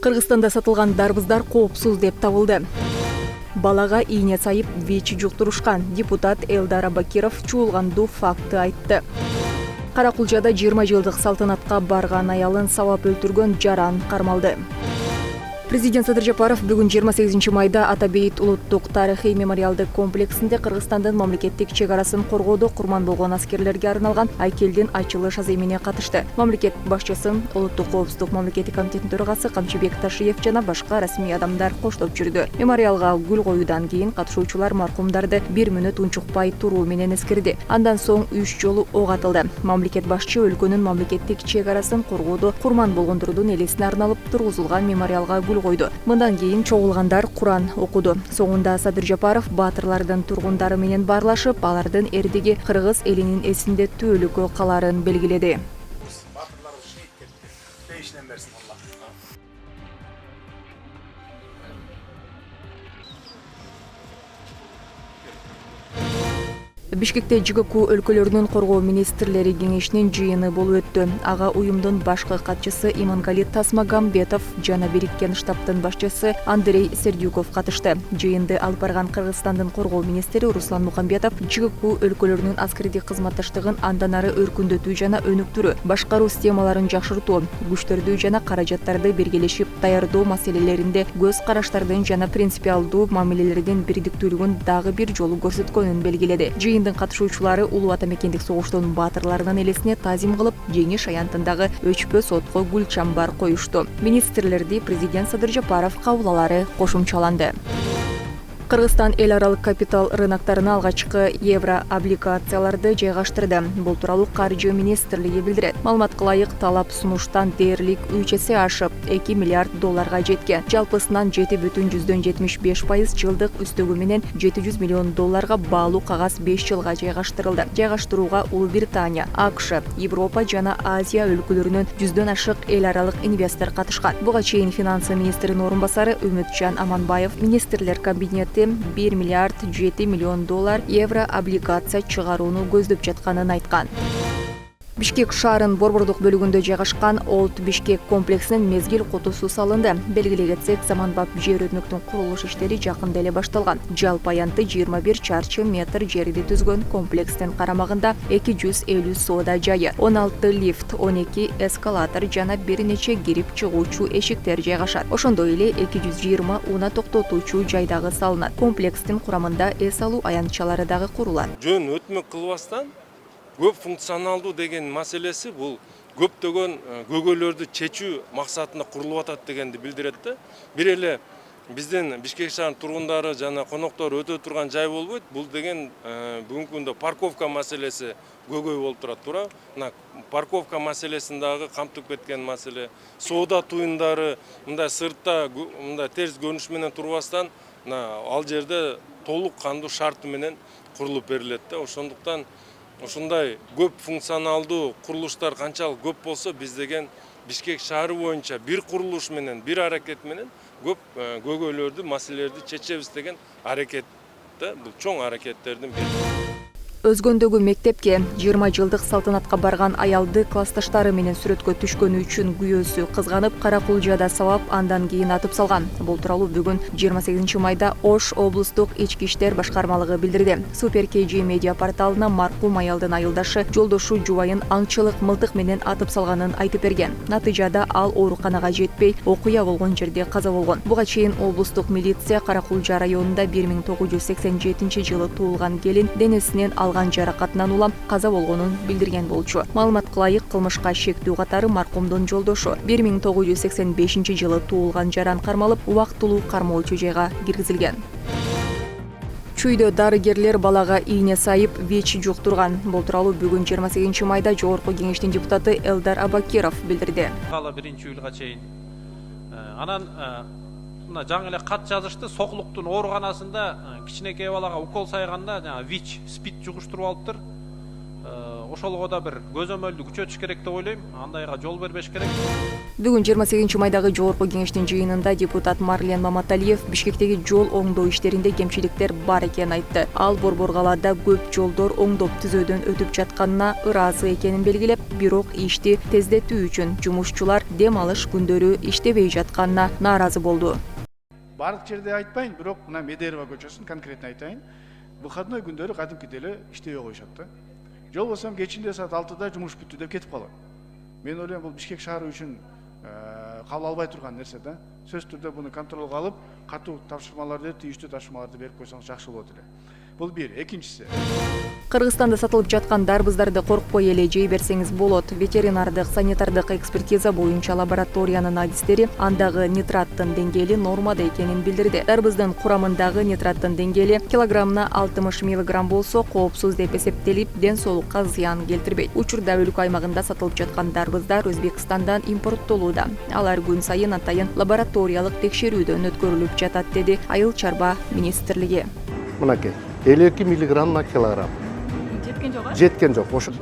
Кыргызстанда сатылган дарбыздар коопсуз деп табылды. Балага ийне сайып ВИЧ жуктурушкан. Депутат Элдар Абакиров чуулгандуу факты айтты. Каракулчада 20 жылдык салтанатка барган аялын сабап өлтүргөн жаран кармалды. Президент Садыр Жапаров бүгүн 28 майда Атабейит улуттук тарыхый мемориалдык комплексинде Кыргызстандын мамлекеттик чек арасын коргоодо курман болгон аскерлерге арналган айкелдин ачылыш аземине катышты. Мамлекет башчысын улуттук коопсуздук мамлекеттик комитетинин төрагасы Камчыбек Ташиев жана башка расмий адамдар коштоп жүрдү. Мемориалга гүл коюудан кийин катышуучулар маркумдарды 1 мүнөт унчукпай туруу менен эскерди. Андан соң 3 жолу ок атылды. Мамлекет башчы өлкөнүн мамлекеттик чек арасын коргоодо курман болгондордун элесине арналып тургузулган мемориалга гүл койду. Мындан кийин чогулгандар Куран окуду. Соңунда Садыр Жапаров баатырлардын тургундары менен баарлашып, алардын эрдиги кыргыз элинин эсинде түбөлүккө каларын белгиледи. Бишкекте ЖКК өлкөлөрүнүн коргоо министрлери кеңешинин жыйыны болуп өттү. Ага уюмдун башкы катчысы Имангали Тасмагамбетов жана Бириккен штабтын башчысы Андрей Сердюков катышты. Жыйынды алып барган Кыргызстандын коргоо министри Руслан Мукамбетов ЖКК өлкөлөрүнүн аскердик кызматташтыгын андан ары өркүндөтүү жана өнүктүрүү, башкаруу системаларын жакшыртуу, күчтөрдү жана каражаттарды биргелешип даярдоо маселелеринде көз караштардын жана принципиалдуу мамилелердин бирдиктүүлүгүн дагы бир жолу көрсөткөнүн белгиледи. Катышуучулары улуу атамекендик согуштун баатырларынын элесине тазим кылып, Жеңиш аянтындагы өчпө сотко гүл чамбар коюшту. Министрлерди президент Садыр Жапаров кабыл кошумчаланды. Кыргызстан эл аралык капитал рыноктарына алгачкы евро облигацияларды жайгаштырды. Бул тууралуу Каржы министрлиги билдирет. Маалыматка ылайык, талап сунуштан дээрлик 3 эсе ашып, 2 миллиард долларга жеткен. Жалпысынан 7,75% жылдык үстөгү менен 700 миллион долларга баалуу кагаз 5 жылга жайгаштырылды. Жайгаштырууга Улуу Британия, АКШ, Европа жана Азия өлкөлөрүнүн 100дөн ашык эл аралык инвестор катышкан. Буга чейин финансы министринин орун басары Үмүтжан Аманбаев министрлер кабинети 1 миллиард 7 миллион доллар евро облигация чыгарууну көздөп жатканын айткан. Бишкек шаарынын борбордук бөлүгүндө жайгашкан Олд Бишкек комплексинин мезгил кутусу салынды. Белгилей кетсек, заманбап жер өтмөктүн курулуш иштери жакында эле башталган. Жалпы аянты 21 чарчы метр жерди түзгөн комплекстин карамагында 250 соода жайы, 16 лифт, 12 эскалатор жана бир нече кирип чыгуучу эшиктер жайгашат. Ошондой эле 220 унаа токтотуучу жай дагы салынат. Комплекстин курамында эс алуу аянтчалары дагы курулат. Жөн өтмөк кылбастан көп функционалдуу деген маселеси бул көптөгөн көйгөйлөрдү чечүү максатында курулуп атат дегенди билдирет да. Бир эле биздин Бишкек шаарынын тургундары жана коноктору өтө турган жай болбойт. Бул деген бүгүнкү күндө парковка маселеси көйгөй болуп турат, туура. Мына парковка маселесин дагы камтып кеткен маселе. Соода туюндары мындай сыртта мындай терс көрүнүш менен турбастан, ал жерде толук кандуу шарты менен курулуп берилет да. Ошондуктан ушундай көп функционалдуу курулуштар канчалык көп болсо, биз деген Бишкек шаары боюнча бир курулуш менен, бир аракет менен көп көйгөйлөрдү, маселелерди чечебиз деген аракет да. Бул чоң аракеттердин бири. Өзгөндөгү мектепке 20 жылдык салтанатка барган аялды классташтары менен сүрөткө түшкөнү үчүн күйөөсү кызганып, Каракулчада сабап, андан кийин атып салган. Бул тууралуу бүгүн 28 майда Ош облустук ички иштер башкармалыгы билдирди. Супер KG медиа порталына маркум аялдын айылдашы жолдошу жубайын аңчылык мылтык менен атып салганын айтып берген. Натыйжада ал ооруканага жетпей, окуя болгон жерде каза болгон. Буга чейин облустук милиция Каракулча районунда 1987 жылы туулган келин денесинен жаракатынан улам каза болгонун билдирген болчу. Маалыматка ылайык, кылмышка шектүү катары маркумдун жолдошу 1985 жылы туулган жаран кармалып, убактылуу кармоочу жайга киргизилген. Чүйдө дарыгерлер балага ийне сайып ВИЧ жуктурган. Бул тууралуу бүгүн 28 майда Жогорку кеңештин депутаты Элдар Абакиров билдирди. Ала 1-июлга чейин анан мына жаңы эле кат жазышты. Сокулуктун ооруканасында кичинекей балага укол сайганда ВИЧ, СПИД жугуштуруп алыптыр. ошолго да бир көзөмөлдү күчөтүш керек деп ойлойм. Андайга жол бербеш керек. Бүгүн 28 майдагы жогорку кеңештин жыйынында депутат Марлен Маматалиев Бишкектеги жол оңдоо иштеринде кемчиликтер бар экенин айтты. Ал Борбор калаада көп жолдор оңдоп түзөөдөн өтүп жатканына ыраазы экенин белгилеп, бирок ишти тездетүү үчүн жумушчулар дем алыш күндөрү иштебей жатканына нааразы болду. Барлык жерде айтпайын, бирок мына Медерова көчөсүн конкретно айтайын. Выходной күндөрү кадимкидей эле иштебей коюшат да. Жол болсом кечинде саат 6-да жумуш бүттү деп кетип калат. Мен ойлойм, бул Бишкек шаары үчүн кабыл албай турган нерсе да. Сөзсүз түрдө буну контролго алып, катуу тапшырмаларды берип, тийиштүү тапшырмаларды берип койсоңуз жакшы болот эле. Бул бир. Экинчиси. Кыргызстанда сатылып жаткан дарбыздарды коркпой эле жей берсеңиз болот. Ветеринардык, санитардык экспертиза боюнча лабораториянын адистери андагы нитраттын деңгээли нормада экенин билдирди. Дарбыздын курамындагы нитраттын деңгээли килограммына 60 мг болсо, коопсуз деп эсептелип, ден соолукка зыян келтирбейт. Учурда өлкө аймагында сатылып жаткан дарбыздар Өзбекстандан импорттолууда. Алар күн сайын атайын лабораториялык текшерүүдөн өткөрүлүп жатат, деди Айыл чарба министрлиги. Мынакей 52 миллиграмм на килограмм. Жеткен жок. Жеткен жок. Ошо